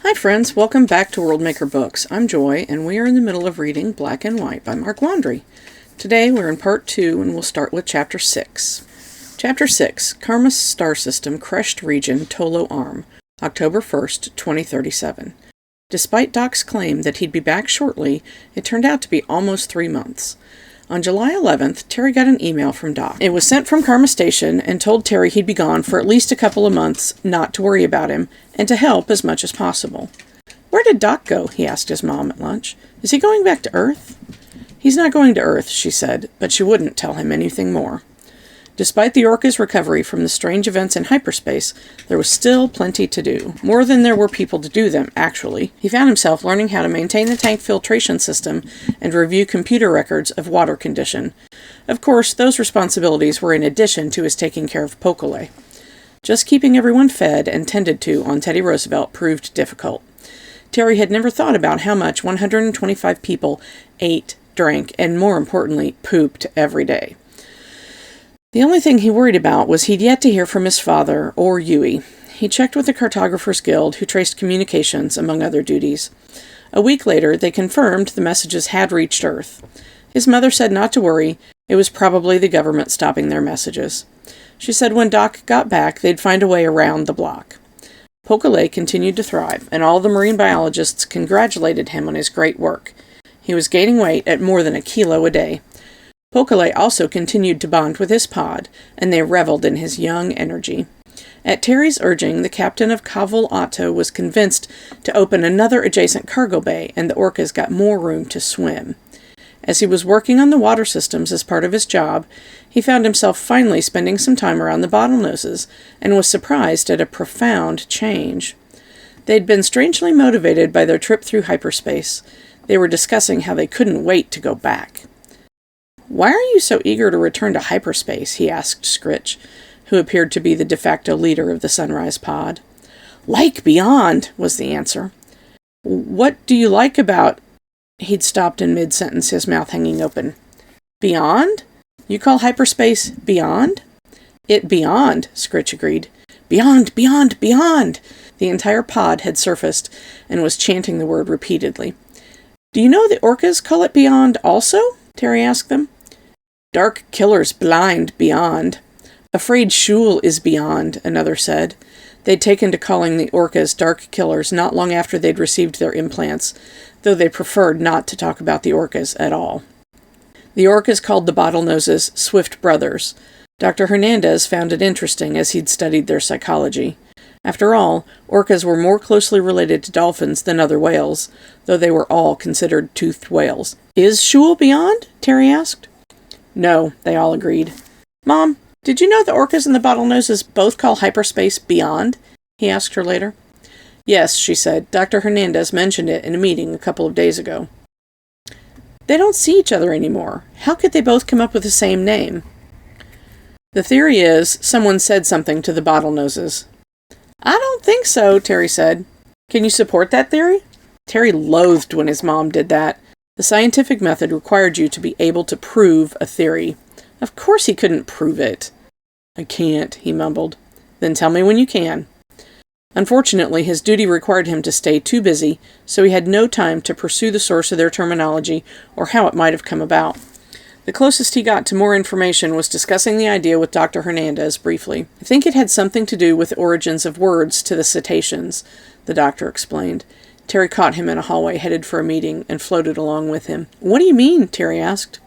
Hi friends, welcome back to Worldmaker Books. I'm Joy, and we are in the middle of reading Black and White by Mark Wandrey. Today we're in part 2, and we'll start with Chapter 6. Chapter 6, Karma's Star System, Crushed Region, Tolo Arm, October 1st, 2037. Despite Doc's claim that he'd be back shortly, it turned out to be almost 3 months. On July 11th, Terry got an email from Doc. It was sent from Karma Station and told Terry he'd be gone for at least a couple of months, not to worry about him, and to help as much as possible. "Where did Doc go?" he asked his mom at lunch. "Is he going back to Earth?" "He's not going to Earth," she said, but she wouldn't tell him anything more. Despite the Orca's recovery from the strange events in hyperspace, there was still plenty to do. More than there were people to do them, actually. He found himself learning how to maintain the tank filtration system and review computer records of water condition. Of course, those responsibilities were in addition to his taking care of Pokale. Just keeping everyone fed and tended to on Teddy Roosevelt proved difficult. Terry had never thought about how much 125 people ate, drank, and more importantly, pooped every day. The only thing he worried about was he'd yet to hear from his father, or Yui. He checked with the Cartographers Guild, who traced communications, among other duties. A week later, they confirmed the messages had reached Earth. His mother said not to worry, it was probably the government stopping their messages. She said when Doc got back, they'd find a way around the block. Pokale continued to thrive, and all the marine biologists congratulated him on his great work. He was gaining weight at more than 1 kilo a day. Pokale also continued to bond with his pod, and they reveled in his young energy. At Terry's urging, the captain of Kaval Otto was convinced to open another adjacent cargo bay, and the orcas got more room to swim. As he was working on the water systems as part of his job, he found himself finally spending some time around the bottlenoses, and was surprised at a profound change. They'd been strangely motivated by their trip through hyperspace. They were discussing how they couldn't wait to go back. "Why are you so eager to return to hyperspace?" he asked Scritch, who appeared to be the de facto leader of the Sunrise Pod. "Like beyond," was the answer. "What do you like about—" He'd stopped in mid-sentence, his mouth hanging open. "Beyond? You call hyperspace beyond?" "It beyond," Scritch agreed. "Beyond, beyond, beyond!" The entire pod had surfaced and was chanting the word repeatedly. "Do you know the orcas call it beyond also?" Terry asked them. "Dark killers blind beyond. Afraid Shul is beyond," another said. They'd taken to calling the orcas dark killers not long after they'd received their implants, though they preferred not to talk about the orcas at all. The orcas called the bottlenoses Swift Brothers. Dr. Hernandez found it interesting as he'd studied their psychology. After all, orcas were more closely related to dolphins than other whales, though they were all considered toothed whales. "Is Shul beyond?" Terry asked. "No," they all agreed. "Mom, did you know the orcas and the bottlenoses both call hyperspace beyond?" he asked her later. "Yes," she said. "Dr. Hernandez mentioned it in a meeting a couple of days ago." "They don't see each other anymore. How could they both come up with the same name?" "The theory is someone said something to the bottlenoses." "I don't think so," Terry said. "Can you support that theory?" Terry loathed when his mom did that. The scientific method required you to be able to prove a theory. Of course he couldn't prove it. "I can't," he mumbled. "Then tell me when you can." Unfortunately, his duty required him to stay too busy, so he had no time to pursue the source of their terminology or how it might have come about. The closest he got to more information was discussing the idea with Dr. Hernandez briefly. "I think it had something to do with the origins of words to the cetaceans," the doctor explained. Terry caught him in a hallway headed for a meeting and floated along with him. "What do you mean?" Terry asked.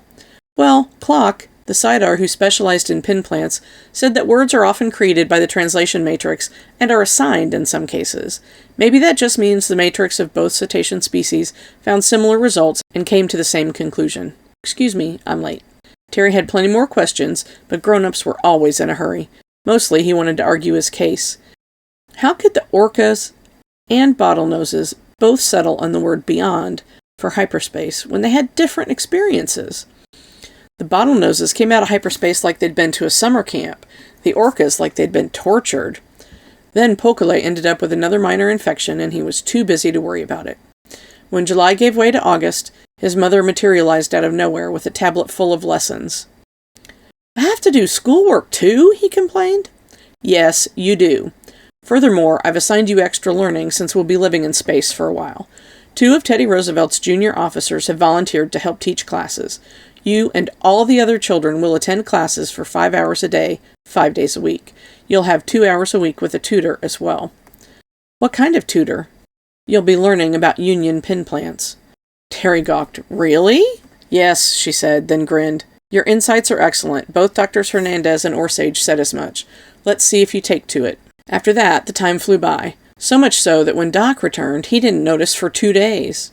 "Well, Clock, the Sidar who specialized in pinplants, said that words are often created by the translation matrix and are assigned in some cases. Maybe that just means the matrix of both cetacean species found similar results and came to the same conclusion. Excuse me, I'm late." Terry had plenty more questions, but grown-ups were always in a hurry. Mostly he wanted to argue his case. How could the orcas and bottlenoses both settle on the word beyond for hyperspace when they had different experiences? The bottlenoses came out of hyperspace like they'd been to a summer camp, the orcas like they'd been tortured. Then Pokale ended up with another minor infection, and he was too busy to worry about it. When July gave way to August, his mother materialized out of nowhere with a tablet full of lessons. "I have to do schoolwork too," he complained. "Yes, you do. Furthermore, I've assigned you extra learning since we'll be living in space for a while. 2 of Teddy Roosevelt's junior officers have volunteered to help teach classes. You and all the other children will attend classes for 5 hours a day, 5 days a week. You'll have 2 hours a week with a tutor as well. What kind of tutor? You'll be learning about union pin plants. Terry gawked. Really? Yes, she said, then grinned. Your insights are excellent. Both Drs. Hernandez and Osage said as much. Let's see if you take to it. After that, the time flew by. So much so that when Doc returned, he didn't notice for 2 days.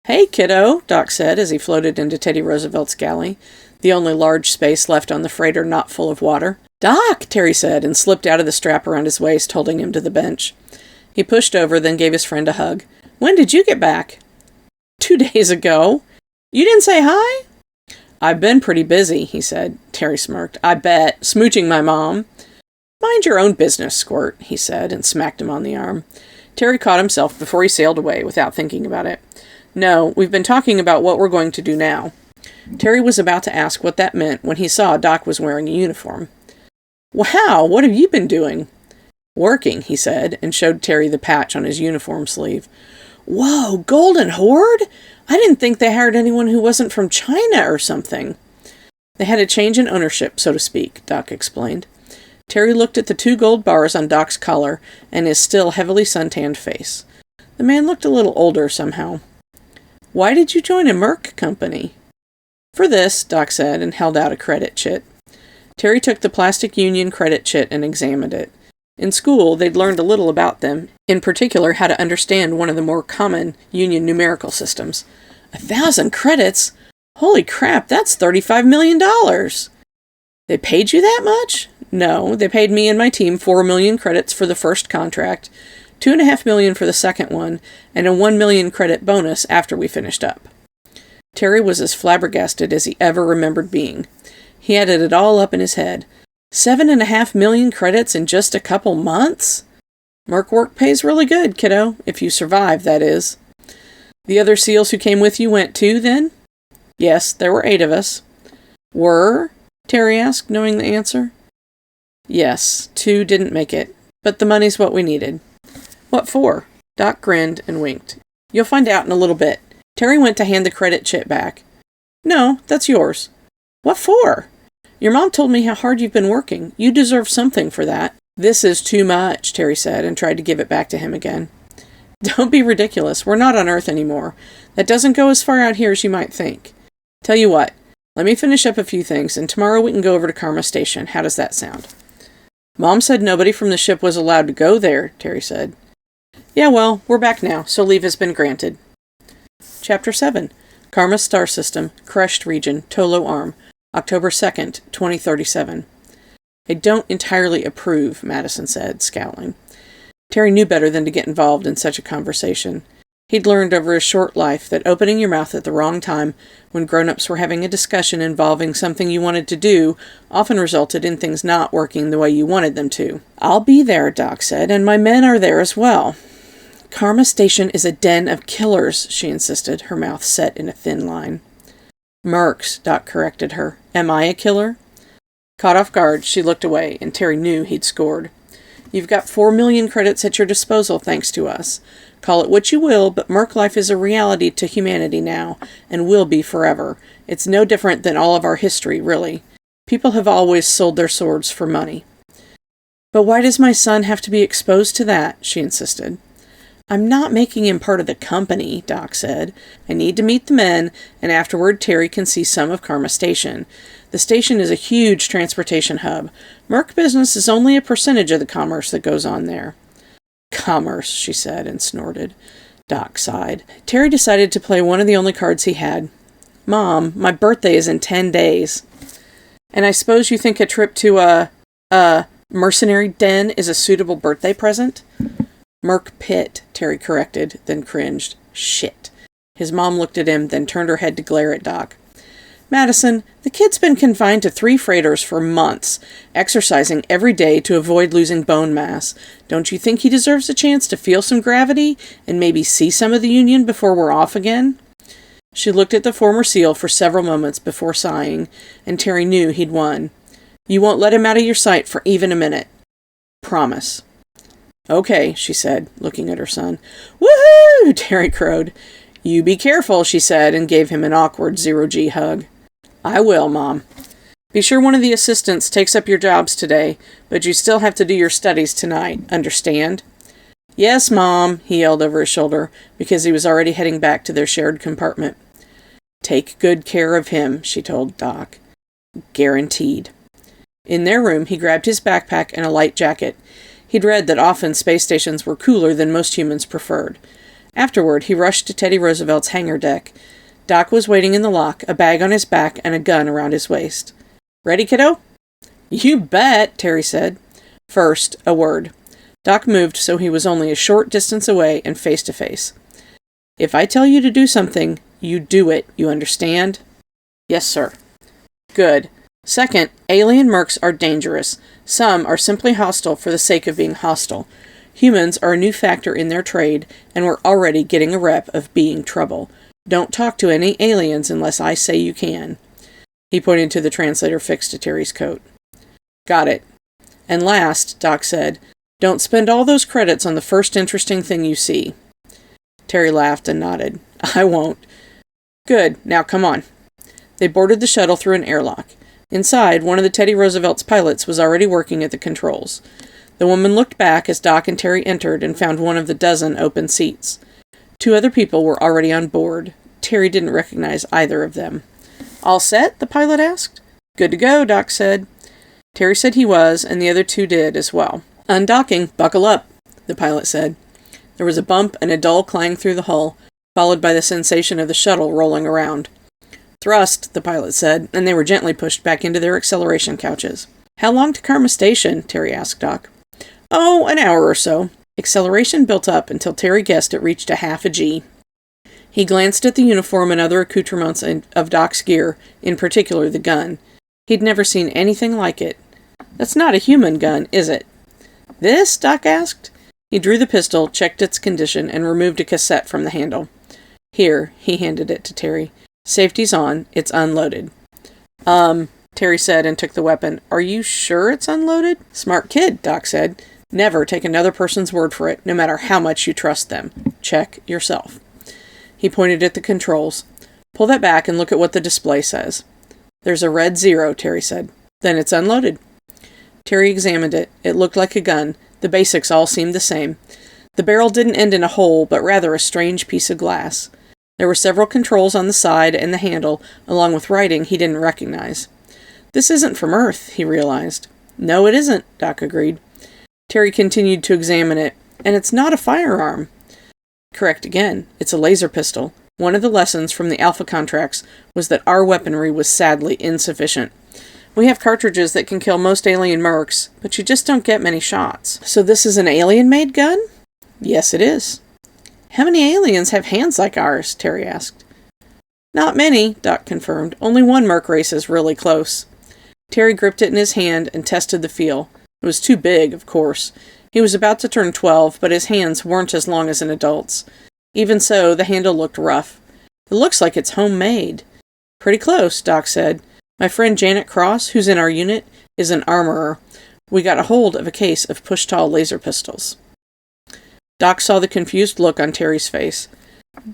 Hey, kiddo, Doc said as he floated into Teddy Roosevelt's galley, the only large space left on the freighter not full of water. Doc, Terry said, and slipped out of the strap around his waist, holding him to the bench. He pushed over, then gave his friend a hug. When did you get back? 2 days ago. You didn't say hi? I've been pretty busy, he said. Terry smirked. I bet. Smooching my mom. Mind your own business, Squirt, he said, and smacked him on the arm. Terry caught himself before he sailed away without thinking about it. No, we've been talking about what we're going to do now. Terry was about to ask what that meant when he saw Doc was wearing a uniform. Wow, what have you been doing? Working, he said, and showed Terry the patch on his uniform sleeve. Whoa, Golden Horde? I didn't think they hired anyone who wasn't from China or something. They had a change in ownership, so to speak, Doc explained. Terry looked at the 2 gold bars on Doc's collar and his still heavily suntanned face. The man looked a little older somehow. Why did you join a Merc company? For this, Doc said, and held out a credit chit. Terry took the plastic Union credit chit and examined it. In school, they'd learned a little about them, in particular how to understand one of the more common Union numerical systems. 1,000 credits? Holy crap, that's $35 million! They paid you that much? No, they paid me and my team 4 million credits for the first contract, 2.5 million for the second one, and a 1 million credit bonus after we finished up. Terry was as flabbergasted as he ever remembered being. He added it all up in his head. 7.5 million credits in just a couple months? Merc work pays really good, kiddo, if you survive, that is. The other SEALs who came with you went too, then? Yes, there were 8 of us. Were? Terry asked, knowing the answer. Yes, 2 didn't make it, but the money's what we needed. What for? Doc grinned and winked. You'll find out in a little bit. Terry went to hand the credit chit back. No, that's yours. What for? Your mom told me how hard you've been working. You deserve something for that. This is too much, Terry said, and tried to give it back to him again. Don't be ridiculous. We're not on Earth anymore. That doesn't go as far out here as you might think. Tell you what, let me finish up a few things, and tomorrow we can go over to Karma Station. How does that sound? Mom said nobody from the ship was allowed to go there, Terry said. Yeah, well, we're back now, so leave has been granted. Chapter 7. Karma Star System, Crushed Region, Tolo Arm, October 2nd, 2037. I don't entirely approve, Madison said, scowling. Terry knew better than to get involved in such a conversation. He'd learned over his short life that opening your mouth at the wrong time, when grown-ups were having a discussion involving something you wanted to do, often resulted in things not working the way you wanted them to. I'll be there, Doc said, and my men are there as well. Karma Station is a den of killers, she insisted, her mouth set in a thin line. Mercs, Doc corrected her. Am I a killer? Caught off guard, she looked away, and Terry knew he'd scored. You've got 4 million credits at your disposal thanks to us. Call it what you will, but Merc life is a reality to humanity now, and will be forever. It's no different than all of our history, really. People have always sold their swords for money. But why does my son have to be exposed to that? She insisted. I'm not making him part of the company, Doc said. I need to meet the men, and afterward Terry can see some of Karma Station. The station is a huge transportation hub. Merc business is only a percentage of the commerce that goes on there. Commerce, she said, and snorted. Doc sighed. Terry decided to play one of the only cards he had. Mom, my birthday is in 10 days. And I suppose you think a trip to a mercenary den is a suitable birthday present? Merc pit, Terry corrected, then cringed. Shit. His mom looked at him, then turned her head to glare at Doc. Madison, the kid's been confined to 3 freighters for months, exercising every day to avoid losing bone mass. Don't you think he deserves a chance to feel some gravity and maybe see some of the Union before we're off again? She looked at the former SEAL for several moments before sighing, and Terry knew he'd won. You won't let him out of your sight for even a minute. Promise. Okay, she said, looking at her son. Woohoo! Terry crowed. You be careful, she said, and gave him an awkward zero-G hug. I will, Mom. Be sure one of the assistants takes up your jobs today, but you still have to do your studies tonight. Understand? Yes, Mom, he yelled over his shoulder, because he was already heading back to their shared compartment. Take good care of him, she told Doc. Guaranteed. In their room, he grabbed his backpack and a light jacket. He'd read that often space stations were cooler than most humans preferred. Afterward, he rushed to Teddy Roosevelt's hangar deck. Doc was waiting in the lock, a bag on his back and a gun around his waist. Ready, kiddo? You bet, Terry said. First, a word. Doc moved so he was only a short distance away and face to face. If I tell you to do something, you do it, you understand? Yes, sir. Good. Second, alien mercs are dangerous. Some are simply hostile for the sake of being hostile. Humans are a new factor in their trade, and we're already getting a rep of being trouble. Don't talk to any aliens unless I say you can. He pointed to the translator fixed to Terry's coat. Got it. And last, Doc said, don't spend all those credits on the first interesting thing you see. Terry laughed and nodded. I won't. Good. Now come on. They boarded the shuttle through an airlock. Inside, one of the Teddy Roosevelt's pilots was already working at the controls. The woman looked back as Doc and Terry entered and found one of the dozen open seats. 2 other people were already on board. Terry didn't recognize either of them. All set? The pilot asked. Good to go, Doc said. Terry said he was, and the other 2 did as well. Undocking, buckle up, the pilot said. There was a bump and a dull clang through the hull, followed by the sensation of the shuttle rolling around. Thrust, the pilot said, and they were gently pushed back into their acceleration couches. How long to Karma Station? Terry asked Doc. Oh, an hour or so. Acceleration built up until Terry guessed it reached a half a G. He glanced at the uniform and other accoutrements of Doc's gear, in particular the gun. He'd never seen anything like it. That's not a human gun, is it? This? Doc asked. He drew the pistol, checked its condition, and removed a cassette from the handle. Here, he handed it to Terry. Safety's on. It's unloaded. Terry said and took the weapon. Are you sure it's unloaded? Smart kid, Doc said. Never take another person's word for it, no matter how much you trust them. Check yourself. He pointed at the controls. Pull that back and look at what the display says. There's a red 0, Terry said. Then it's unloaded. Terry examined it. It looked like a gun. The basics all seemed the same. The barrel didn't end in a hole, but rather a strange piece of glass. There were several controls on the side and the handle, along with writing he didn't recognize. This isn't from Earth, he realized. No, it isn't, Doc agreed. Terry continued to examine it. And it's not a firearm. Correct again. It's a laser pistol. One of the lessons from the Alpha contracts was that our weaponry was sadly insufficient. We have cartridges that can kill most alien mercs, but you just don't get many shots. So this is an alien-made gun? Yes, it is. How many aliens have hands like ours? Terry asked. Not many, Doc confirmed. Only one merc race is really close. Terry gripped it in his hand and tested the feel. It was too big, of course. He was about to turn 12, but his hands weren't as long as an adult's. Even so, the handle looked rough. It looks like it's homemade. Pretty close, Doc said. My friend Janet Cross, who's in our unit, is an armorer. We got a hold of a case of push-tall laser pistols. Doc saw the confused look on Terry's face.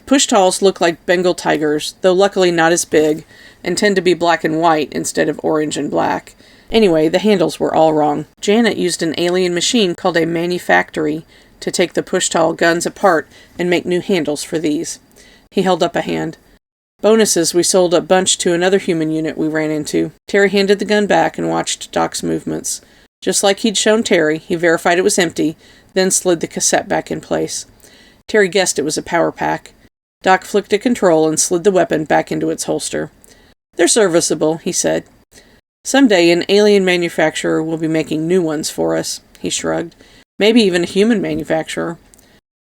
Push-talls look like Bengal tigers, though luckily not as big, and tend to be black and white instead of orange and black. Anyway, the handles were all wrong. Janet used an alien machine called a manufactory to take the push-tall guns apart and make new handles for these. He held up a hand. Bonuses, we sold a bunch to another human unit we ran into. Terry handed the gun back and watched Doc's movements. Just like he'd shown Terry, he verified it was empty, then slid the cassette back in place. Terry guessed it was a power pack. Doc flicked a control and slid the weapon back into its holster. They're serviceable, he said. Someday an alien manufacturer will be making new ones for us, he shrugged. Maybe even a human manufacturer.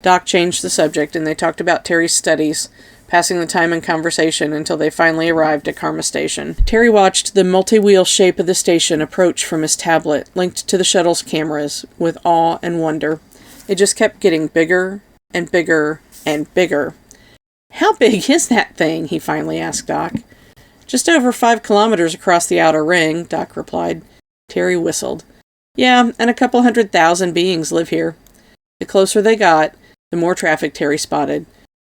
Doc changed the subject and they talked about Terry's studies, passing the time in conversation until they finally arrived at Karma Station. Terry watched the multi-wheel shape of the station approach from his tablet, linked to the shuttle's cameras, with awe and wonder. It just kept getting bigger and bigger and bigger. How big is that thing? He finally asked Doc. Just over 5 kilometers across the outer ring, Doc replied. Terry whistled. Yeah, and a couple 100,000 beings live here. The closer they got, the more traffic Terry spotted.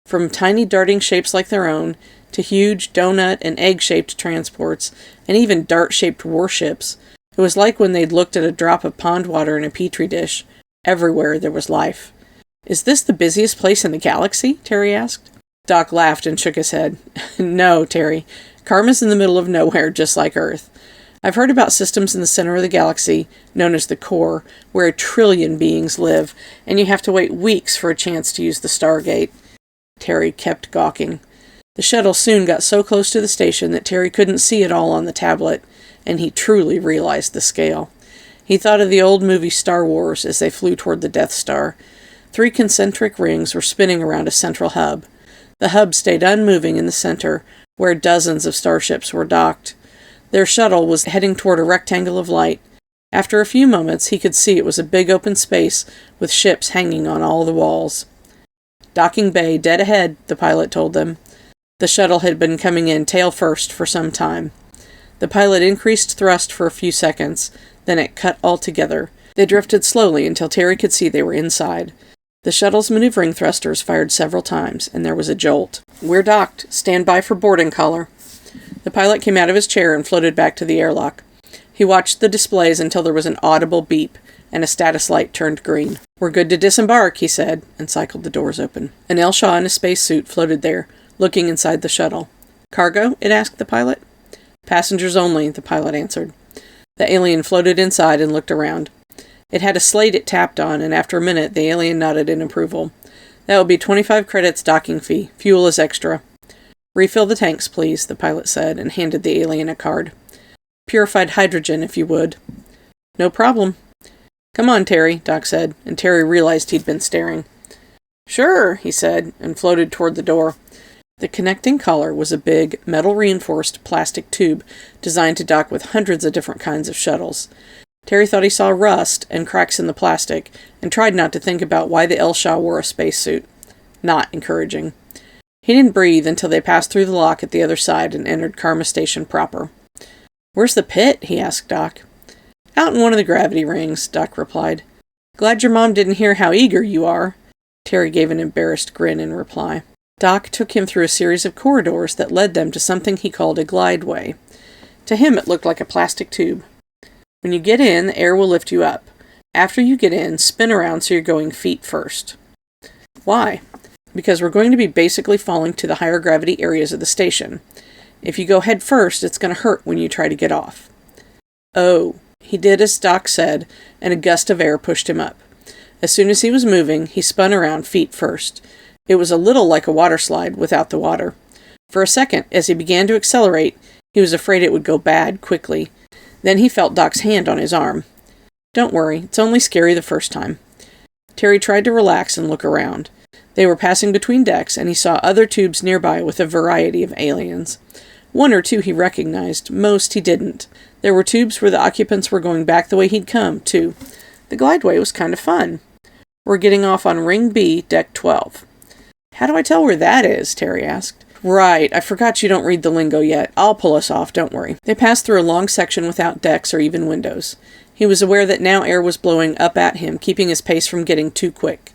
From tiny darting shapes like their own, to huge donut and egg-shaped transports, and even dart-shaped warships. It was like when they'd looked at a drop of pond water in a petri dish. Everywhere there was life. "Is this the busiest place in the galaxy?" Terry asked. Doc laughed and shook his head. "No, Terry. Karma's in the middle of nowhere, just like Earth. I've heard about systems in the center of the galaxy, known as the core, where 1,000,000,000,000 beings live, and you have to wait weeks for a chance to use the Stargate." Terry kept gawking. The shuttle soon got so close to the station that Terry couldn't see it all on the tablet, and he truly realized the scale. He thought of the old movie Star Wars as they flew toward the Death Star. 3 concentric rings were spinning around a central hub. The hub stayed unmoving in the center, where dozens of starships were docked. Their shuttle was heading toward a rectangle of light. After a few moments, he could see it was a big open space with ships hanging on all the walls. "Docking bay, dead ahead," the pilot told them. The shuttle had been coming in tail first for some time. The pilot increased thrust for a few seconds, then it cut altogether. They drifted slowly until Terry could see they were inside. The shuttle's maneuvering thrusters fired several times, and there was a jolt. "We're docked. Stand by for boarding collar." The pilot came out of his chair and floated back to the airlock. He watched the displays until there was an audible beep, and a status light turned green. "We're good to disembark," he said, and cycled the doors open. An El Shah in a spacesuit floated there, looking inside the shuttle. "Cargo?" it asked the pilot. "Passengers only," the pilot answered. The alien floated inside and looked around. It had a slate it tapped on, and after a minute the alien nodded in approval. "That will be 25 credits docking fee. Fuel is extra." "Refill the tanks, please," the pilot said, and handed the alien a card. "Purified hydrogen, if you would." "No problem." "Come on, Terry," Doc said, and Terry realized he'd been staring. "Sure," he said, and floated toward the door. The connecting collar was a big, metal-reinforced plastic tube designed to dock with hundreds of different kinds of shuttles. Terry thought he saw rust and cracks in the plastic, and tried not to think about why the El Shah wore a spacesuit. Not encouraging. He didn't breathe until they passed through the lock at the other side and entered Karma Station proper. "Where's the pit?" he asked Doc. "Out in one of the gravity rings," Doc replied. "Glad your mom didn't hear how eager you are." Terry gave an embarrassed grin in reply. Doc took him through a series of corridors that led them to something he called a glideway. To him it looked like a plastic tube. "When you get in, the air will lift you up. After you get in, spin around so you're going feet first." "Why?" "Because we're going to be basically falling to the higher gravity areas of the station. If you go head first, it's going to hurt when you try to get off." "Oh." He did as Doc said, and a gust of air pushed him up. As soon as he was moving, he spun around feet first. It was a little like a water slide without the water. For a second, as he began to accelerate, he was afraid it would go bad quickly. Then he felt Doc's hand on his arm. "Don't worry, it's only scary the first time." Terry tried to relax and look around. They were passing between decks, and he saw other tubes nearby with a variety of aliens. 1 or 2 he recognized, most he didn't. There were tubes where the occupants were going back the way he'd come, too. The glideway was kind of fun. "We're getting off on Ring B, Deck 12. "How do I tell where that is?" Terry asked. "Right, I forgot you don't read the lingo yet. I'll pull us off, don't worry." They passed through a long section without decks or even windows. He was aware that now air was blowing up at him, keeping his pace from getting too quick.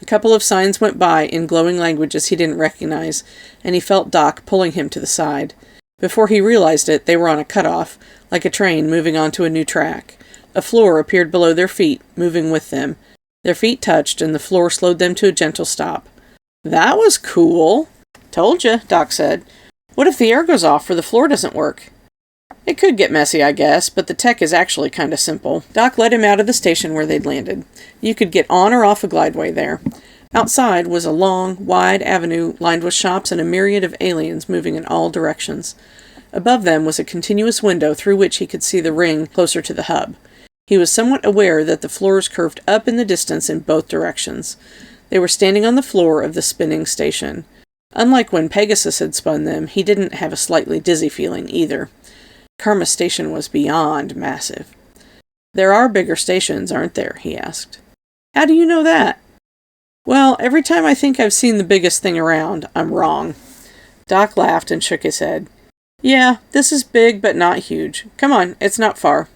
A couple of signs went by in glowing languages he didn't recognize, and he felt Doc pulling him to the side. Before he realized it, they were on a cutoff, like a train moving onto a new track. A floor appeared below their feet, moving with them. Their feet touched, and the floor slowed them to a gentle stop. "That was cool." "Told you," Doc said. "What if the air goes off or the floor doesn't work?" "It could get messy, I guess, but the tech is actually kind of simple." Doc led him out of the station where they'd landed. You could get on or off a glideway there. Outside was a long, wide avenue lined with shops and a myriad of aliens moving in all directions. Above them was a continuous window through which he could see the ring closer to the hub. He was somewhat aware that the floors curved up in the distance in both directions. They were standing on the floor of the spinning station. Unlike when Pegasus had spun them, he didn't have a slightly dizzy feeling either. Karma Station was beyond massive. "There are bigger stations, aren't there?" he asked. "How do you know that?" "Well, every time I think I've seen the biggest thing around, I'm wrong." Doc laughed and shook his head. "Yeah, this is big but not huge. Come on, it's not far."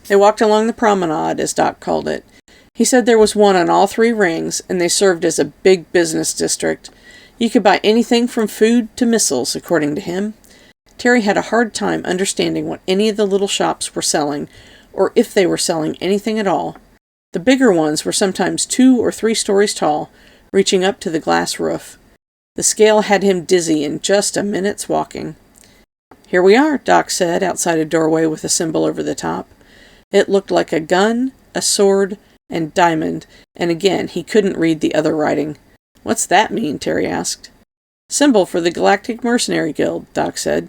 They walked along the promenade, as Doc called it. He said there was one on all 3 rings, and they served as a big business district. You could buy anything from food to missiles, according to him. Terry had a hard time understanding what any of the little shops were selling, or if they were selling anything at all. The bigger ones were sometimes 2 or 3 stories tall, reaching up to the glass roof. The scale had him dizzy in just a minute's walking. "Here we are," Doc said, outside a doorway with a symbol over the top. It looked like a gun, a sword, and diamond, and again he couldn't read the other writing. "What's that mean?" Terry asked. "Symbol for the Galactic Mercenary Guild," Doc said.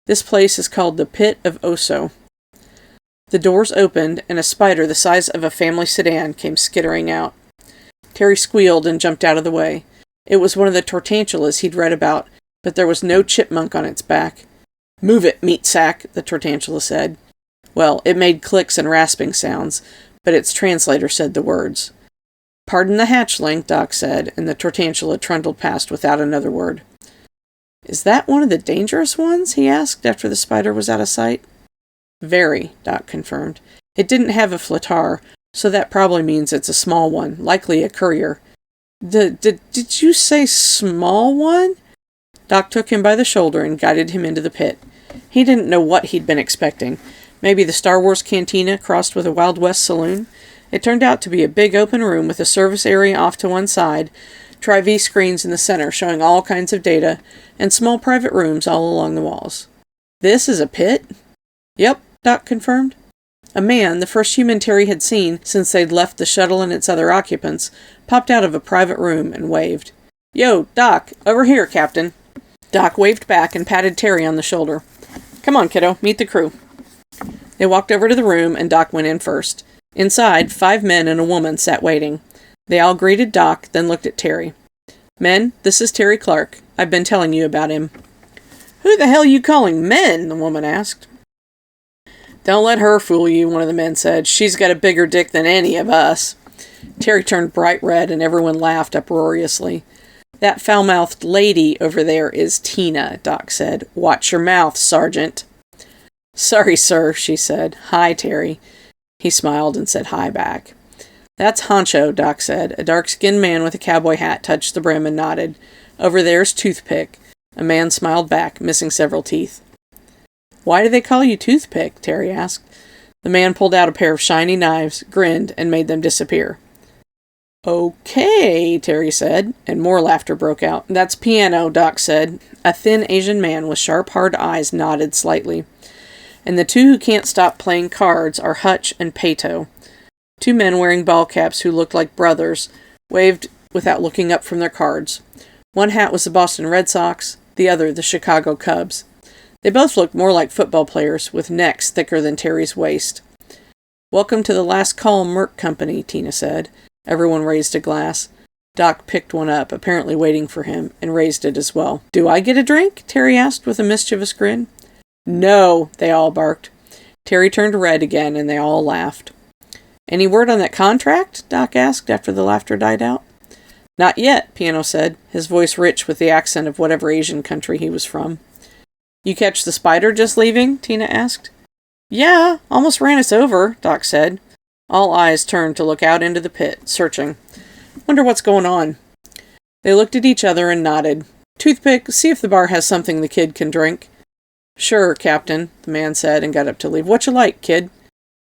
"This place is called the Pit of Oso." The doors opened, and a spider the size of a family sedan came skittering out. Terry squealed and jumped out of the way. It was one of the tartantulas he'd read about, but there was no chipmunk on its back. "Move it, meat sack," the tartantula said. Well, it made clicks and rasping sounds, but its translator said the words. "Pardon the hatchling," Doc said, and the tartantula trundled past without another word. "Is that one of the dangerous ones?" he asked after the spider was out of sight. "Very," Doc confirmed. "It didn't have a flitar, so that probably means it's a small one, likely a courier." Did you say small one?" Doc took him by the shoulder and guided him into the pit. He didn't know what he'd been expecting. Maybe the Star Wars cantina crossed with a Wild West saloon? It turned out to be a big open room with a service area off to one side, Tri-V screens in the center showing all kinds of data, and small private rooms all along the walls. "This is a pit?" "Yep," Doc confirmed. A man, the first human Terry had seen since they'd left the shuttle and its other occupants, popped out of a private room and waved. "Yo, Doc, over here, Captain." Doc waved back and patted Terry on the shoulder. "Come on, kiddo, meet the crew." They walked over to the room, and Doc went in first. Inside, 5 men and a woman sat waiting. They all greeted Doc, then looked at Terry. "Men, this is Terry Clark. I've been telling you about him." "Who the hell you calling men?" the woman asked. "Don't let her fool you," one of the men said. "She's got a bigger dick than any of us." Terry turned bright red, and everyone laughed uproariously. "That foul-mouthed lady over there is Tina," Doc said. "Watch your mouth, Sergeant." "Sorry, sir," she said. "Hi, Terry." He smiled and said hi back. "That's Honcho," Doc said. A dark-skinned man with a cowboy hat touched the brim and nodded. "Over there's Toothpick." A man smiled back, missing several teeth. "Why do they call you Toothpick?" Terry asked. The man pulled out a pair of shiny knives, grinned, and made them disappear. "Okay," Terry said, and more laughter broke out. "That's Piano," Doc said. A thin Asian man with sharp, hard eyes nodded slightly. "And the 2 who can't stop playing cards are Hutch and Pato." 2 men wearing ball caps who looked like brothers waved without looking up from their cards. One hat was the Boston Red Sox, the other the Chicago Cubs. They both looked more like football players, with necks thicker than Terry's waist. "Welcome to the Last Call Merc Company," Tina said. Everyone raised a glass. Doc picked one up, apparently waiting for him, and raised it as well. "Do I get a drink?" Terry asked with a mischievous grin. "No," they all barked. Terry turned red again, and they all laughed. "Any word on that contract?" Doc asked after the laughter died out. "Not yet," Piano said, his voice rich with the accent of whatever Asian country he was from. "You catch the spider just leaving?" Tina asked. "Yeah, almost ran us over," Doc said. All eyes turned to look out into the pit, searching. "Wonder what's going on." They looked at each other and nodded. "Toothpick, see if the bar has something the kid can drink." "Sure, Captain," the man said and got up to leave. "What you like, kid?"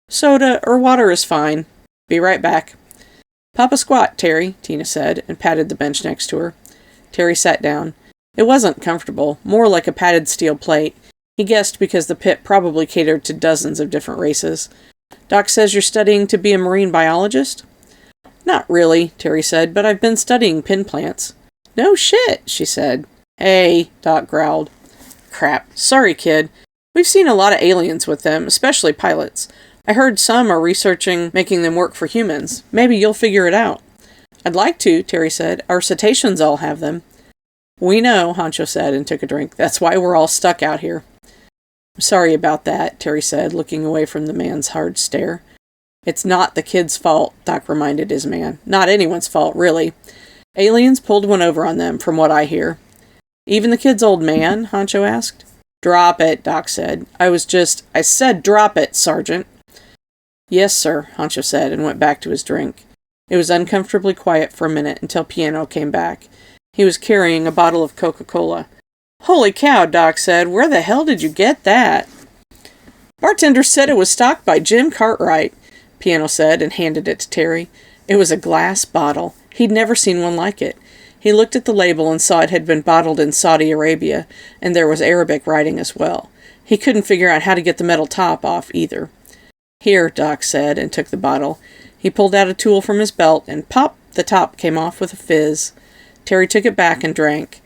"Soda or water is fine." "Be right back." "Pop a squat, Terry," Tina said, and patted the bench next to her. Terry sat down. It wasn't comfortable, more like a padded steel plate. He guessed because the pit probably catered to dozens of different races. "Doc says you're studying to be a marine biologist?" "Not really," Terry said, "but I've been studying pin plants." "No shit," she said. "Hey," Doc growled. "Crap. Sorry, kid. We've seen a lot of aliens with them, especially pilots. I heard some are researching making them work for humans. Maybe you'll figure it out." "I'd like to," Terry said. "Our cetaceans all have them." "We know," Honcho said and took a drink. "That's why we're all stuck out here." "I'm sorry about that," Terry said, looking away from the man's hard stare. "It's not the kid's fault," Doc reminded his man. "Not anyone's fault, really. Aliens pulled one over on them, from what I hear." "Even the kid's old man?" Honcho asked. "Drop it," Doc said. I said drop it, Sergeant." "Yes, sir," Honcho said, and went back to his drink. It was uncomfortably quiet for a minute until Piano came back. He was carrying a bottle of Coca-Cola. "Holy cow," Doc said. "Where the hell did you get that?" "Bartender said it was stocked by Jim Cartwright," Piano said and handed it to Terry. It was a glass bottle. He'd never seen one like it. He looked at the label and saw it had been bottled in Saudi Arabia, and there was Arabic writing as well. He couldn't figure out how to get the metal top off either. "Here," Doc said, and took the bottle. He pulled out a tool from his belt, and pop, the top came off with a fizz. Terry took it back and drank.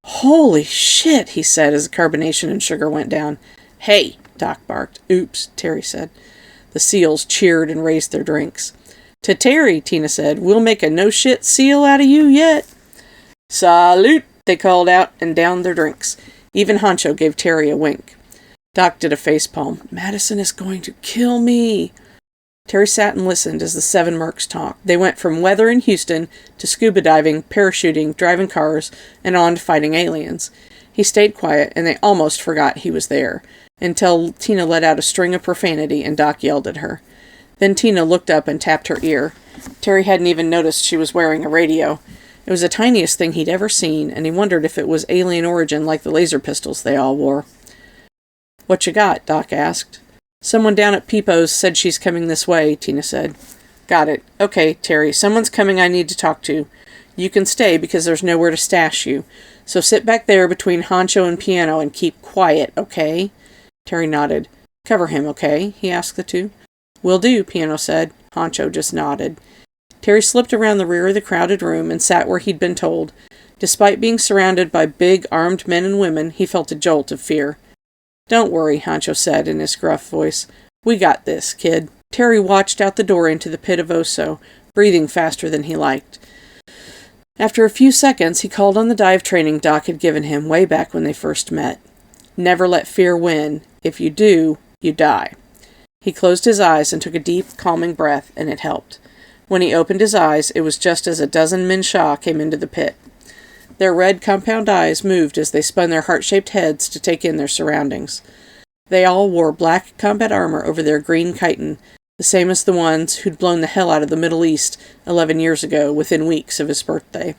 "Holy shit," he said as the carbonation and sugar went down. "Hey," Doc barked. "Oops," Terry said. The seals cheered and raised their drinks. "To Terry," Tina said. "We'll make a no-shit seal out of you yet." "Salute," they called out and downed their drinks. Even Honcho gave Terry a wink. Doc did a facepalm. "Madison is going to kill me." Terry sat and listened as the 7 mercs talked. They went from weather in Houston to scuba diving, parachuting, driving cars, and on to fighting aliens. He stayed quiet, and they almost forgot he was there, until Tina let out a string of profanity and Doc yelled at her. Then Tina looked up and tapped her ear. Terry hadn't even noticed she was wearing a radio. It was the tiniest thing he'd ever seen, and he wondered if it was alien origin like the laser pistols they all wore. "What you got?" Doc asked. "Someone down at Peepo's said she's coming this way," Tina said. "Got it. Okay, Terry, someone's coming I need to talk to. You can stay because there's nowhere to stash you. So sit back there between Honcho and Piano and keep quiet, okay?" Terry nodded. "Cover him, okay?" he asked the two. "Will do," Piano said. Honcho just nodded. Terry slipped around the rear of the crowded room and sat where he'd been told. Despite being surrounded by big, armed men and women, he felt a jolt of fear. "Don't worry," Honcho said in his gruff voice. "We got this, kid." Terry watched out the door into the pit of Oso, breathing faster than he liked. After a few seconds, he called on the dive training Doc had given him way back when they first met. "Never let fear win. If you do, you die." He closed his eyes and took a deep, calming breath, and it helped. When he opened his eyes, it was just as a dozen Min-Sha came into the pit. Their red compound eyes moved as they spun their heart-shaped heads to take in their surroundings. They all wore black combat armor over their green chitin, the same as the ones who'd blown the hell out of the Middle East 11 years ago, within weeks of his birthday.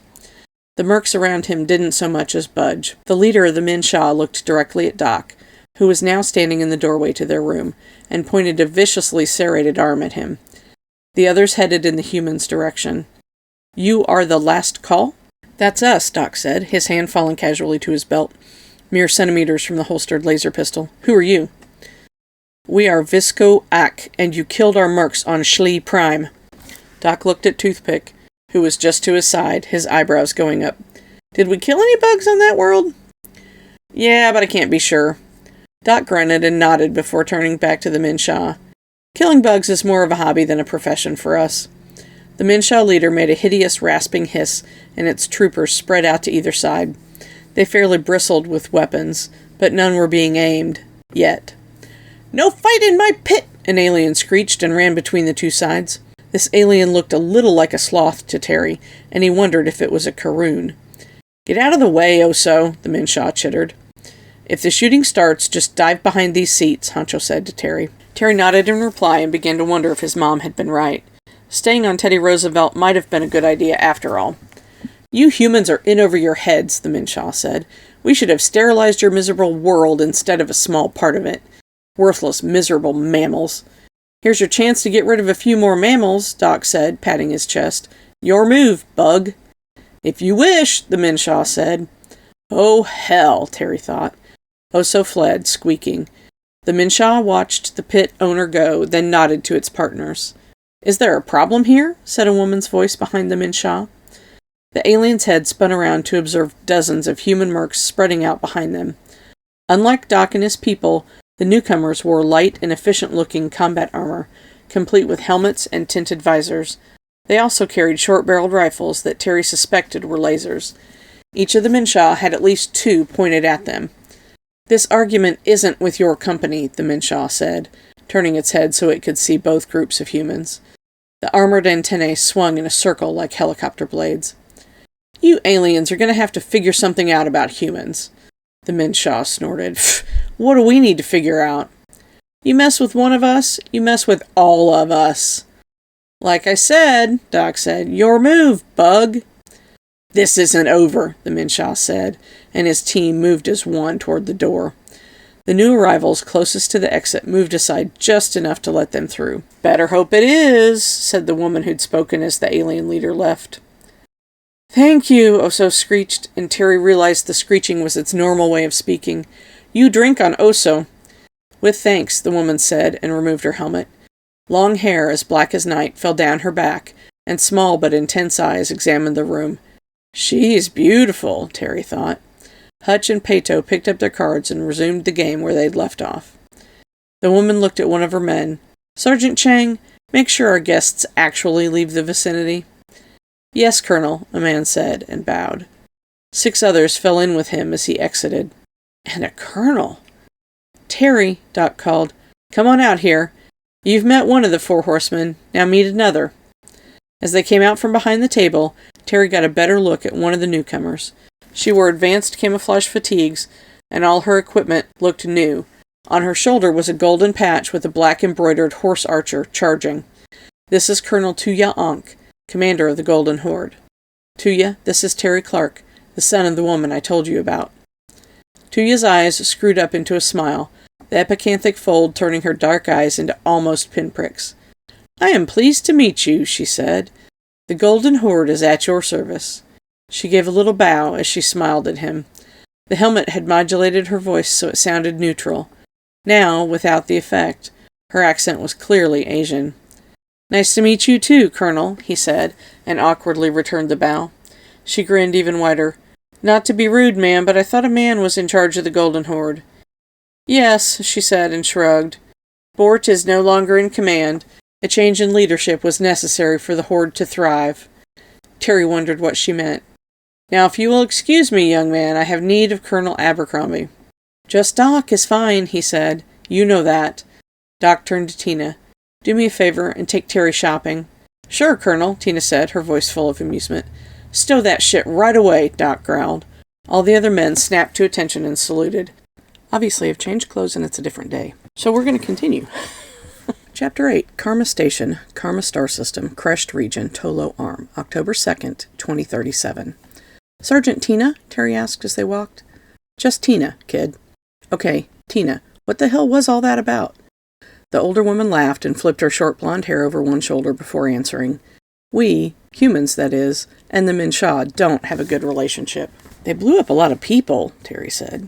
The mercs around him didn't so much as budge. The leader of the Min-Sha looked directly at Doc, who was now standing in the doorway to their room, and pointed a viciously serrated arm at him. The others headed in the human's direction. "You are the last call?" "That's us," Doc said, his hand falling casually to his belt, mere centimeters from the holstered laser pistol. "Who are you?" "We are Visco Ak, and you killed our mercs on Schley Prime." Doc looked at Toothpick, who was just to his side, his eyebrows going up. "Did we kill any bugs on that world?" "Yeah, but I can't be sure." Doc grunted and nodded before turning back to the Min-Sha. "Killing bugs is more of a hobby than a profession for us." The Min-Sha leader made a hideous rasping hiss, and its troopers spread out to either side. They fairly bristled with weapons, but none were being aimed. Yet. "No fight in my pit!" an alien screeched and ran between the two sides. This alien looked a little like a sloth to Terry, and he wondered if it was a Karoon. "Get out of the way, Oso," the Min-Sha chittered. "If the shooting starts, just dive behind these seats," Honcho said to Terry. Terry nodded in reply and began to wonder if his mom had been right. Staying on Teddy Roosevelt might have been a good idea after all. "You humans are in over your heads," the Min-Sha said. "We should have sterilized your miserable world instead of a small part of it. Worthless, miserable mammals." "Here's your chance to get rid of a few more mammals," Doc said, patting his chest. "Your move, bug." "If you wish," the Min-Sha said. "Oh, hell," Terry thought. Oso fled, squeaking. The Min-Sha watched the pit owner go, then nodded to its partners. "Is there a problem here?" said a woman's voice behind the Min-Sha. The alien's head spun around to observe dozens of human mercs spreading out behind them. Unlike Doc and his people, the newcomers wore light and efficient-looking combat armor, complete with helmets and tinted visors. They also carried short-barreled rifles that Terry suspected were lasers. Each of the Min-Sha had at least two pointed at them. "This argument isn't with your company," the Min-Sha said, turning its head so it could see both groups of humans. The armored antennae swung in a circle like helicopter blades. "You aliens are going to have to figure something out about humans." The Min-Sha snorted. "What do we need to figure out?" "You mess with one of us, you mess with all of us." Like I said, Doc said, your move, Bug. This isn't over, the Minshaw said, and his team moved as one toward the door. The new arrivals closest to the exit moved aside just enough to let them through. Better hope it is, said the woman who'd spoken as the alien leader left. Thank you, Oso screeched, and Terry realized the screeching was its normal way of speaking. You drink on Oso. With thanks, the woman said, and removed her helmet. Long hair, as black as night, fell down her back, and small but intense eyes examined the room. She's beautiful, Terry thought. Hutch and Pato picked up their cards and resumed the game where they'd left off. The woman looked at one of her men. Sergeant Chang, make sure our guests actually leave the vicinity. Yes, Colonel, a man said, and bowed. 6 others fell in with him as he exited. And a colonel! Terry, Doc called, come on out here. You've met one of the 4 horsemen, now meet another. As they came out from behind the table, Terry got a better look at one of the newcomers. She wore advanced camouflage fatigues, and all her equipment looked new. On her shoulder was a golden patch with a black embroidered horse archer charging. This is Colonel Tuya Ankh, commander of the Golden Horde. Tuya, this is Terry Clark, the son of the woman I told you about. Tuya's eyes screwed up into a smile, the epicanthic fold turning her dark eyes into almost pinpricks. I am pleased to meet you, she said. The Golden Horde is at your service. She gave a little bow as she smiled at him. The helmet had modulated her voice so it sounded neutral. Now, without the effect, her accent was clearly Asian. Nice to meet you too, Colonel, he said, and awkwardly returned the bow. She grinned even wider. Not to be rude, ma'am, but I thought a man was in charge of the Golden Horde. Yes, she said, and shrugged. Bort is no longer in command. A change in leadership was necessary for the Horde to thrive. Terry wondered what she meant. Now, if you will excuse me, young man, I have need of Colonel Abercrombie. Just Doc is fine, he said. You know that. Doc turned to Tina. Do me a favor and take Terry shopping. Sure, Colonel, Tina said, her voice full of amusement. Stow that shit right away, Doc growled. All the other men snapped to attention and saluted. Obviously, I've changed clothes and it's a different day. So we're going to continue. Chapter 8, Karma Station, Karma Star System, Crushed Region, Tolo Arm, October 2nd, 2037. Sergeant Tina? Terry asked as they walked. Just Tina, kid. Okay, Tina, what the hell was all that about? The older woman laughed and flipped her short blonde hair over one shoulder before answering. We, humans that is, and the Minshaw don't have a good relationship. They blew up a lot of people, Terry said.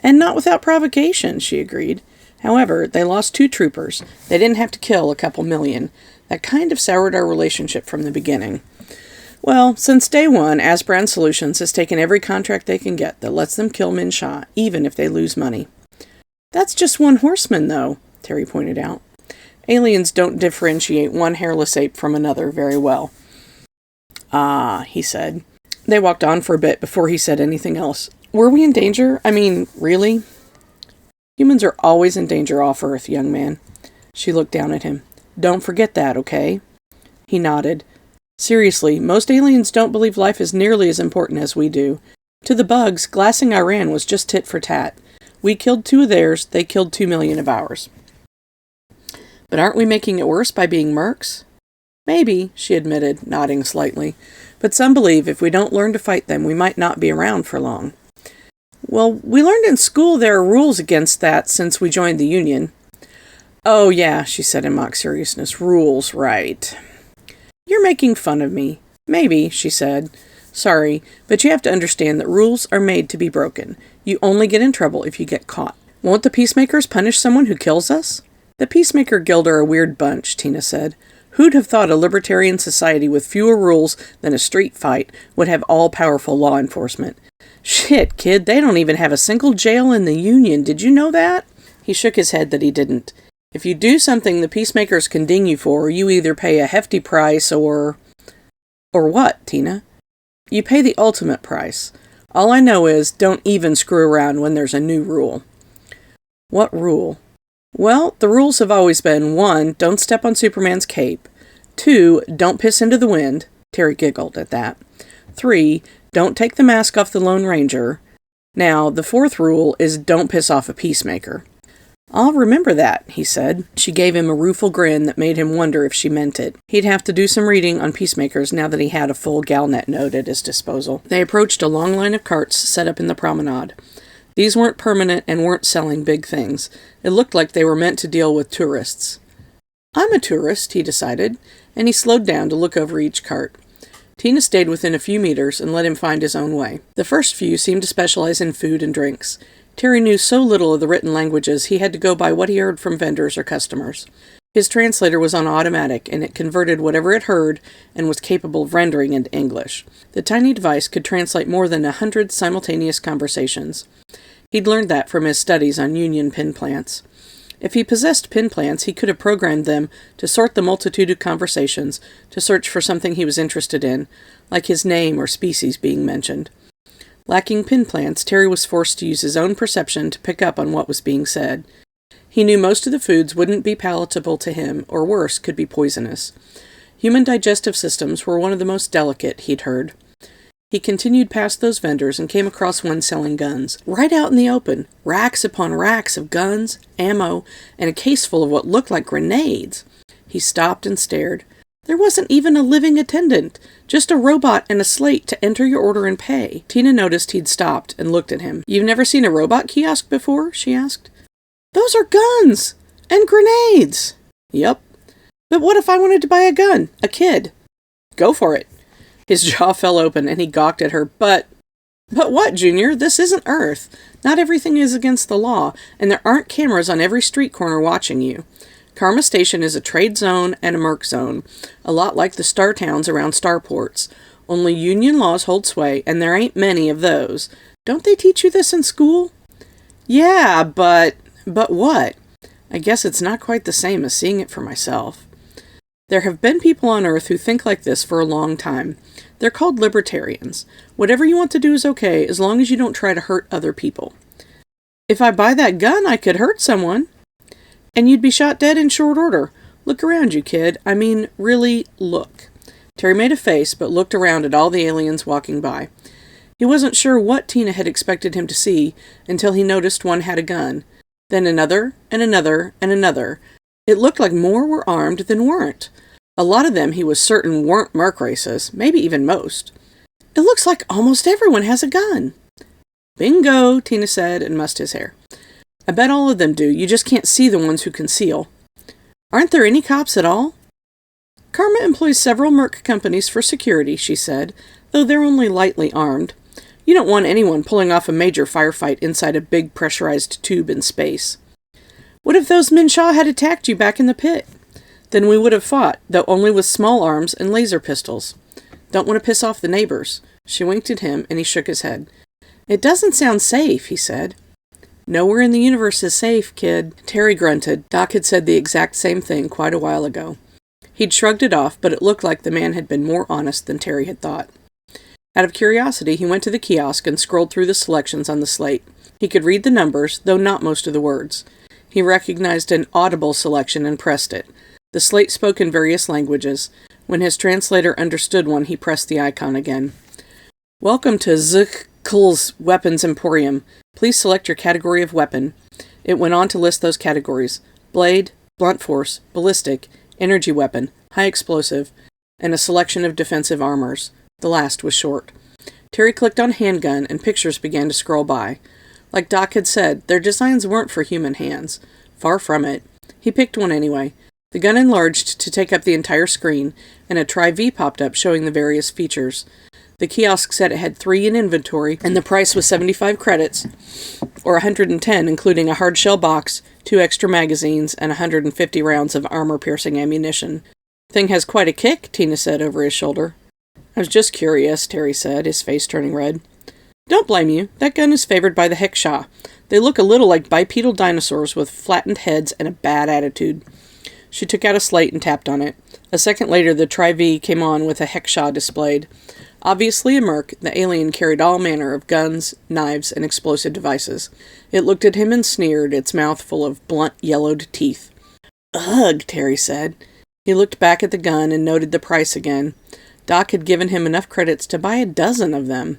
And not without provocation, she agreed. However, they lost 2 troopers. They didn't have to kill a couple million. That kind of soured our relationship from the beginning. Well, since day one, Asbrand Solutions has taken every contract they can get that lets them kill Minshaw, even if they lose money. That's just one horseman, though, Terry pointed out. Aliens don't differentiate one hairless ape from another very well. Ah, he said. They walked on for a bit before he said anything else. Were we in danger? I mean, really? Humans are always in danger off Earth, young man. She looked down at him. Don't forget that, okay? He nodded. Seriously, most aliens don't believe life is nearly as important as we do. To the bugs, glassing Iran was just tit for tat. We killed 2 of theirs, they killed 2 million of ours. But aren't we making it worse by being mercs? Maybe, she admitted, nodding slightly. But some believe if we don't learn to fight them, we might not be around for long. Well, we learned in school there are rules against that since we joined the Union. Oh, yeah, she said in mock seriousness. Rules, right. You're making fun of me. Maybe, she said. Sorry, but you have to understand that rules are made to be broken. You only get in trouble if you get caught. Won't the Peacemakers punish someone who kills us? The Peacemaker Guild are a weird bunch, Tina said. Who'd have thought a libertarian society with fewer rules than a street fight would have all-powerful law enforcement? Shit, kid, they don't even have a single jail in the Union. Did you know that? He shook his head that he didn't. If you do something the Peacemakers can ding you for, you either pay a hefty price or... Or what, Tina? You pay the ultimate price. All I know is, don't even screw around when there's a new rule. What rule? Well, the rules have always been, 1, don't step on Superman's cape. 2, don't piss into the wind. Terry giggled at that. 3, don't take the mask off the Lone Ranger. Now, the 4th rule is don't piss off a peacemaker. "I'll remember that," he said. She gave him a rueful grin that made him wonder if she meant it. He'd have to do some reading on peacemakers now that he had a full Galnet note at his disposal. They approached a long line of carts set up in the promenade. These weren't permanent and weren't selling big things. It looked like they were meant to deal with tourists. "I'm a tourist," he decided, and he slowed down to look over each cart. Tina stayed within a few meters and let him find his own way. The first few seemed to specialize in food and drinks. Terry knew so little of the written languages he had to go by what he heard from vendors or customers. His translator was on automatic, and it converted whatever it heard and was capable of rendering into English. The tiny device could translate more than 100 simultaneous conversations. He'd learned that from his studies on union pin plants. If he possessed pin plants, he could have programmed them to sort the multitude of conversations, to search for something he was interested in, like his name or species being mentioned. Lacking pin plants, Terry was forced to use his own perception to pick up on what was being said. He knew most of the foods wouldn't be palatable to him, or worse, could be poisonous. Human digestive systems were one of the most delicate, he'd heard. He continued past those vendors and came across one selling guns. Right out in the open, racks upon racks of guns, ammo, and a case full of what looked like grenades. He stopped and stared. There wasn't even a living attendant, just a robot and a slate to enter your order and pay. Tina noticed he'd stopped and looked at him. "You've never seen a robot kiosk before?" she asked. "Those are guns! And grenades!" "Yep. But what if I wanted to buy a gun? A kid?" "Go for it." His jaw fell open and he gawked at her. But what, Junior? This isn't Earth. Not everything is against the law, and there aren't cameras on every street corner watching you. Karma Station is a trade zone and a merc zone, a lot like the star towns around starports. Only union laws hold sway, and there ain't many of those. Don't they teach you this in school? "Yeah, but what? I guess it's not quite the same as seeing it for myself." There have been people on Earth who think like this for a long time. They're called libertarians. Whatever you want to do is okay, as long as you don't try to hurt other people. "If I buy that gun, I could hurt someone." "And you'd be shot dead in short order. Look around you, kid. I mean, really, look." Terry made a face, but looked around at all the aliens walking by. He wasn't sure what Tina had expected him to see, until he noticed one had a gun. Then another, and another, and another. It looked like more were armed than weren't. A lot of them he was certain weren't merc races, maybe even most. "It looks like almost everyone has a gun." "Bingo," Tina said and mussed his hair. "I bet all of them do, you just can't see the ones who conceal." "Aren't there any cops at all?" "Karma employs several merc companies for security," she said, "though they're only lightly armed. You don't want anyone pulling off a major firefight inside a big pressurized tube in space." "What if those Minshaw had attacked you back in the pit?" "Then we would have fought, though only with small arms and laser pistols. Don't want to piss off the neighbors." She winked at him, and he shook his head. "It doesn't sound safe," he said. "Nowhere in the universe is safe, kid." Terry grunted. Doc had said the exact same thing quite a while ago. He'd shrugged it off, but it looked like the man had been more honest than Terry had thought. Out of curiosity, he went to the kiosk and scrolled through the selections on the slate. He could read the numbers, though not most of the words. He recognized an audible selection and pressed it. The slate spoke in various languages. When his translator understood one, he pressed the icon again. "Welcome to Zkl's Weapons Emporium. Please select your category of weapon." It went on to list those categories: blade, blunt force, ballistic, energy weapon, high explosive, and a selection of defensive armors. The last was short. Terry clicked on handgun, and pictures began to scroll by. Like Doc had said, their designs weren't for human hands. Far from it. He picked one anyway. The gun enlarged to take up the entire screen, and a Tri-V popped up showing the various features. The kiosk said it had 3 in inventory, and the price was 75 credits, or 110, including a hard-shell box, 2 extra magazines, and 150 rounds of armor-piercing ammunition. "Thing has quite a kick," Tina said over his shoulder. "I was just curious," Terry said, his face turning red. "Don't blame you. That gun is favored by the Heksha. They look a little like bipedal dinosaurs with flattened heads and a bad attitude." She took out a slate and tapped on it. A second later, the Tri-V came on with a Heksha displayed. Obviously a merc, the alien carried all manner of guns, knives, and explosive devices. It looked at him and sneered, its mouth full of blunt, yellowed teeth. "Ugh," Terry said. He looked back at the gun and noted the price again. Doc had given him enough credits to buy a dozen of them.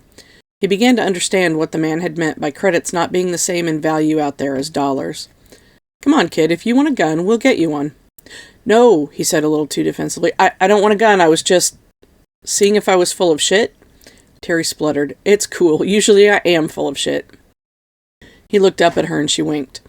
He began to understand what the man had meant by credits not being the same in value out there as dollars. Come on, kid, if you want a gun, we'll get you one. No, he said a little too defensively. I don't want a gun. I was just seeing if I was full of shit. Terry spluttered. It's cool. Usually I am full of shit. He looked up at her and she winked.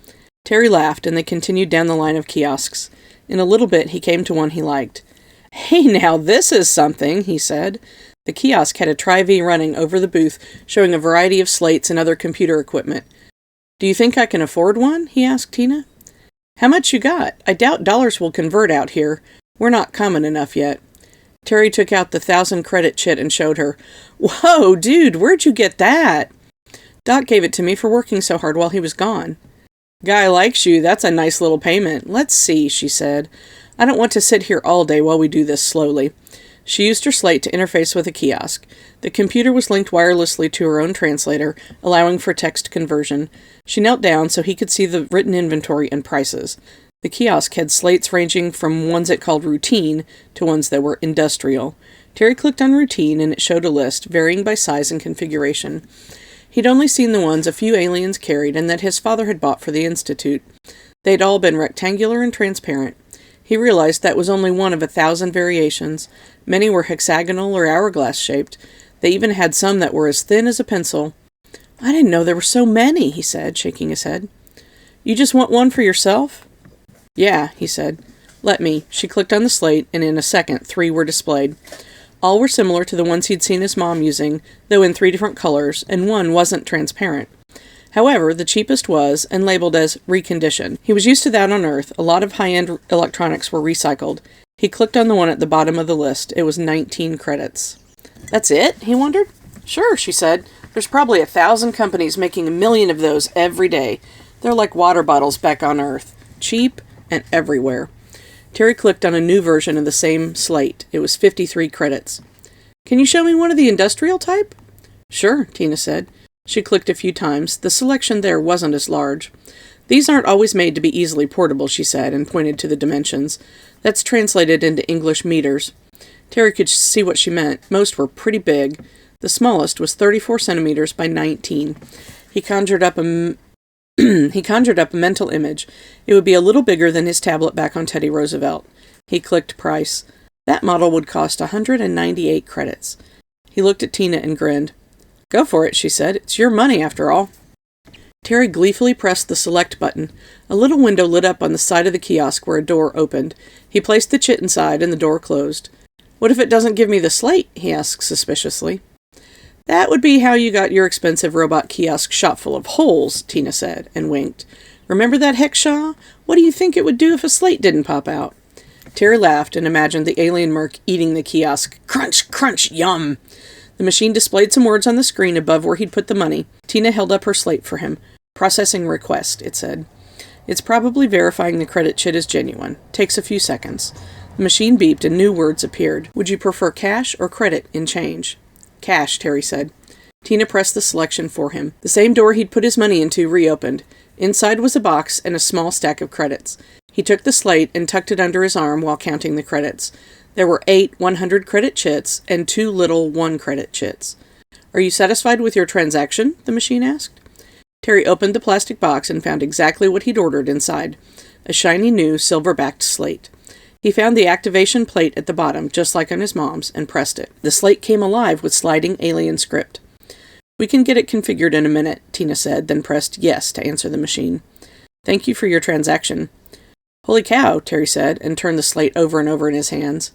Terry laughed and they continued down the line of kiosks. In a little bit he came to one he liked. Hey now, this is something, he said. The kiosk had a Tri-V running over the booth, showing a variety of slates and other computer equipment. Do you think I can afford one? He asked Tina. How much you got? I doubt dollars will convert out here. We're not common enough yet. Terry took out the 1,000-credit chit and showed her. Whoa, dude, where'd you get that? Doc gave it to me for working so hard while he was gone. Guy likes you. That's a nice little payment. Let's see, she said. I don't want to sit here all day while we do this slowly. She used her slate to interface with a kiosk. The computer was linked wirelessly to her own translator, allowing for text conversion. She knelt down so he could see the written inventory and prices. The kiosk had slates ranging from ones it called routine to ones that were industrial. Terry clicked on routine and it showed a list, varying by size and configuration. He'd only seen the ones a few aliens carried and that his father had bought for the Institute. They'd all been rectangular and transparent. He realized that was only one of 1,000 variations. Many were hexagonal or hourglass-shaped. They even had some that were as thin as a pencil. I didn't know there were so many, he said, shaking his head. You just want one for yourself? Yeah, he said. Let me. She clicked on the slate, and in a second, 3 were displayed. All were similar to the ones he'd seen his mom using, though in 3 different colors, and one wasn't transparent. However, the cheapest was, and labeled as reconditioned. He was used to that on Earth. A lot of high-end electronics were recycled. He clicked on the one at the bottom of the list. It was 19 credits. That's it? He wondered. Sure, she said. There's probably 1,000 companies making 1 million of those every day. They're like water bottles back on Earth. Cheap and everywhere. Terry clicked on a new version of the same slate. It was 53 credits. Can you show me one of the industrial type? Sure, Tina said. She clicked a few times. The selection there wasn't as large. These aren't always made to be easily portable, she said, and pointed to the dimensions. That's translated into English meters. Terry could see what she meant. Most were pretty big. The smallest was 34 centimeters by 19. He conjured up a mental image. It would be a little bigger than his tablet back on Teddy Roosevelt. He clicked price. That model would cost 198 credits. He looked at Tina and grinned. Go for it, she said. It's your money, after all. Terry gleefully pressed the select button. A little window lit up on the side of the kiosk where a door opened. He placed the chit inside and the door closed. What if it doesn't give me the slate? He asked suspiciously. That would be how you got your expensive robot kiosk shot full of holes, Tina said, and winked. Remember that Heckshaw? What do you think it would do if a slate didn't pop out? Terry laughed and imagined the alien merc eating the kiosk. Crunch, crunch, yum! The machine displayed some words on the screen above where he'd put the money. Tina held up her slate for him. Processing request, it said. It's probably verifying the credit chit is genuine. Takes a few seconds. The machine beeped and new words appeared. Would you prefer cash or credit in change? Cash, Terry said. Tina pressed the selection for him. The same door he'd put his money into reopened. Inside was a box and a small stack of credits. He took the slate and tucked it under his arm while counting the credits. There were 8 100-credit chits and 2 little 1-credit chits. Are you satisfied with your transaction? The machine asked. Terry opened the plastic box and found exactly what he'd ordered inside. A shiny new silver-backed slate. He found the activation plate at the bottom, just like on his mom's, and pressed it. The slate came alive with sliding alien script. We can get it configured in a minute, Tina said, then pressed yes to answer the machine. Thank you for your transaction. Holy cow, Terry said, and turned the slate over and over in his hands.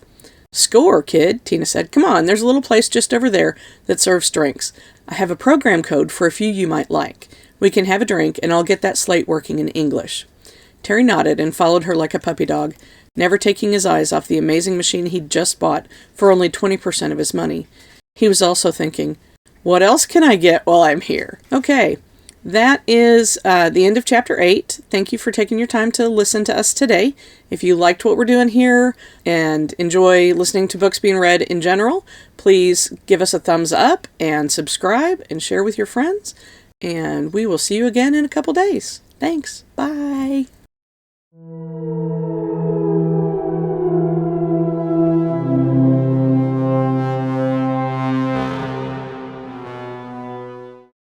Score, kid, Tina said. Come on, there's a little place just over there that serves drinks. I have a program code for a few you might like. We can have a drink, and I'll get that slate working in English. Terry nodded and followed her like a puppy dog, never taking his eyes off the amazing machine he'd just bought for only 20% of his money. He was also thinking, what else can I get while I'm here? Okay, that is the end of Chapter 8. Thank you for taking your time to listen to us today. If you liked what we're doing here and enjoy listening to books being read in general, please give us a thumbs up and subscribe and share with your friends. And we will see you again in a couple days. Thanks. Bye.